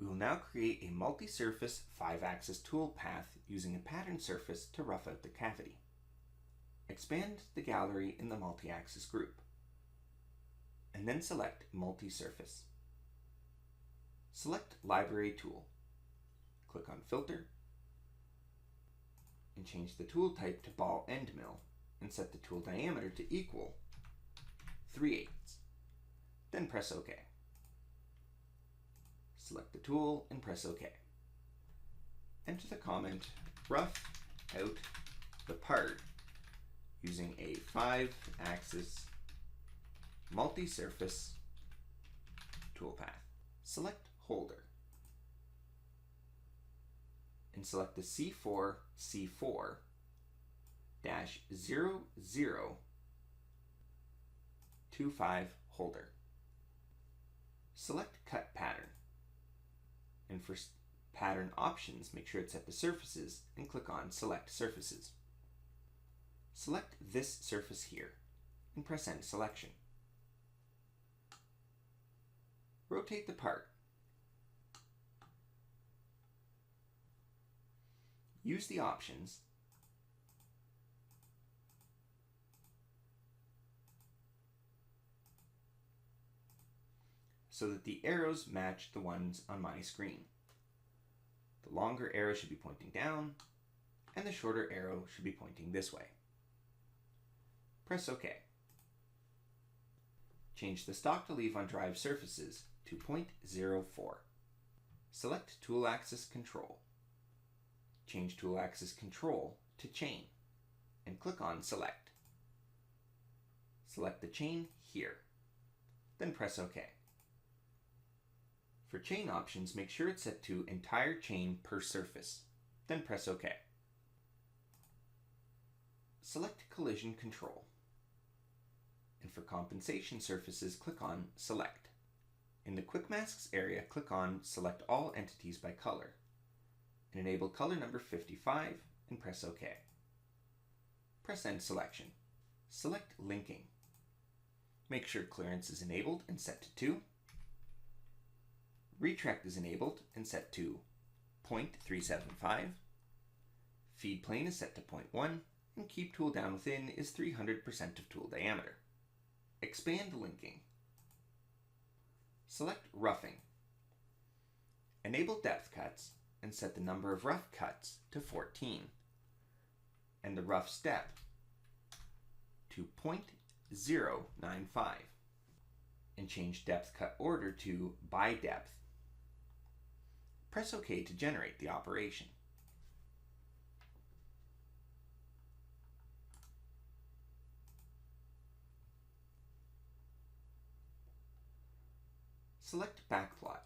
We will now create a multi-surface 5-axis tool path using a pattern surface to rough out the cavity. Expand the gallery in the multi-axis group, and then select Multi-Surface. Select Library Tool. Click on Filter, and change the tool type to ball end mill, and set the tool diameter to equal 3/8. Then press OK. Select the tool and press OK. Enter the comment, rough out the part using a 5-axis multi-surface toolpath. Select holder and select the C4-0025 holder. Select cut pattern, and for pattern options, make sure it's set to surfaces and click on select surfaces. Select this surface here and press end selection. Rotate the part. Use the options so that the arrows match the ones on my screen. The longer arrow should be pointing down, and the shorter arrow should be pointing this way. Press OK. Change the stock to leave on drive surfaces to 0.04. Select Tool Axis Control. Change Tool Axis Control to Chain, and click on Select. Select the chain here, then press OK. For chain options, make sure it's set to entire chain per surface, then press OK. Select Collision Control, and for compensation surfaces, click on Select. In the Quick Masks area, click on Select All Entities by Color, and enable color number 55 and press OK. Press End Selection. Select Linking. Make sure clearance is enabled and set to 2. Retract is enabled and set to 0.375. Feed plane is set to 0.1, and keep tool down within is 300% of tool diameter. Expand linking. Select roughing. Enable depth cuts and set the number of rough cuts to 14 and the rough step to 0.095, and change depth cut order to by depth. Press OK to generate the operation. Select Backplot.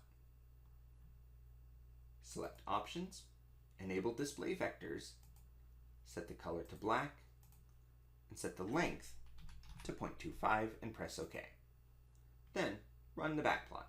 Select Options, enable Display Vectors, set the color to black, and set the length to 0.25 and press OK. Then run the backplot.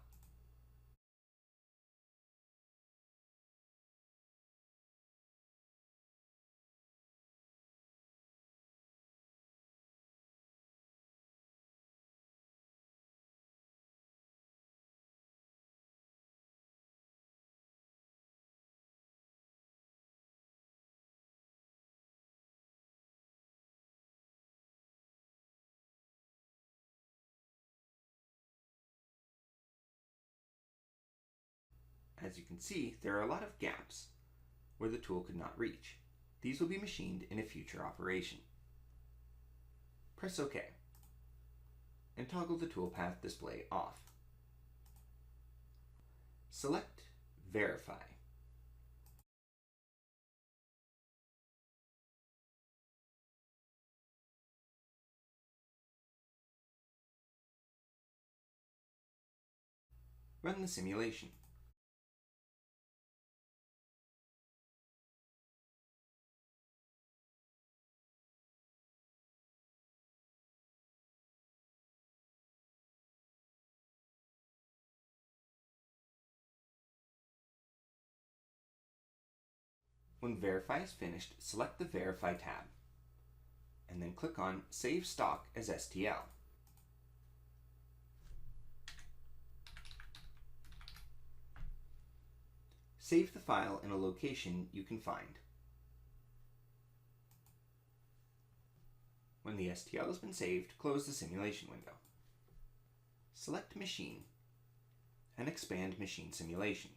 As you can see, there are a lot of gaps where the tool could not reach. These will be machined in a future operation. Press OK and toggle the toolpath display off. Select Verify. Run the simulation. When Verify is finished, select the Verify tab, and then click on Save Stock as STL. Save the file in a location you can find. When the STL has been saved, close the simulation window. Select Machine and expand Machine Simulation.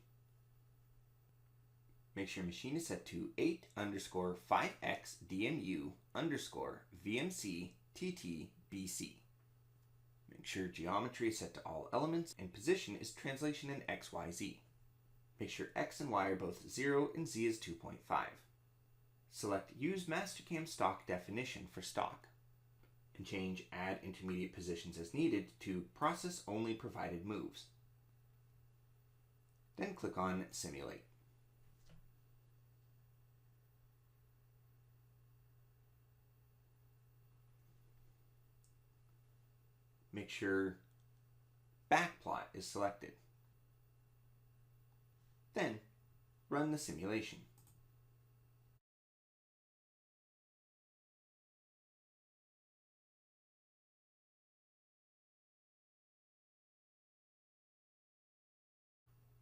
Make sure machine is set to 8_5xDMU_VMC_TTBC. Make sure geometry is set to all elements and position is translation in XYZ. Make sure X and Y are both 0 and Z is 2.5. Select Use Mastercam Stock Definition for stock and change Add Intermediate Positions as needed to Process Only Provided Moves. Then click on Simulate. Make sure Backplot is selected. Then run the simulation.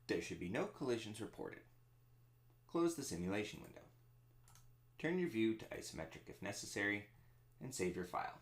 There should be no collisions reported. Close the simulation window. Turn your view to isometric if necessary, and save your file.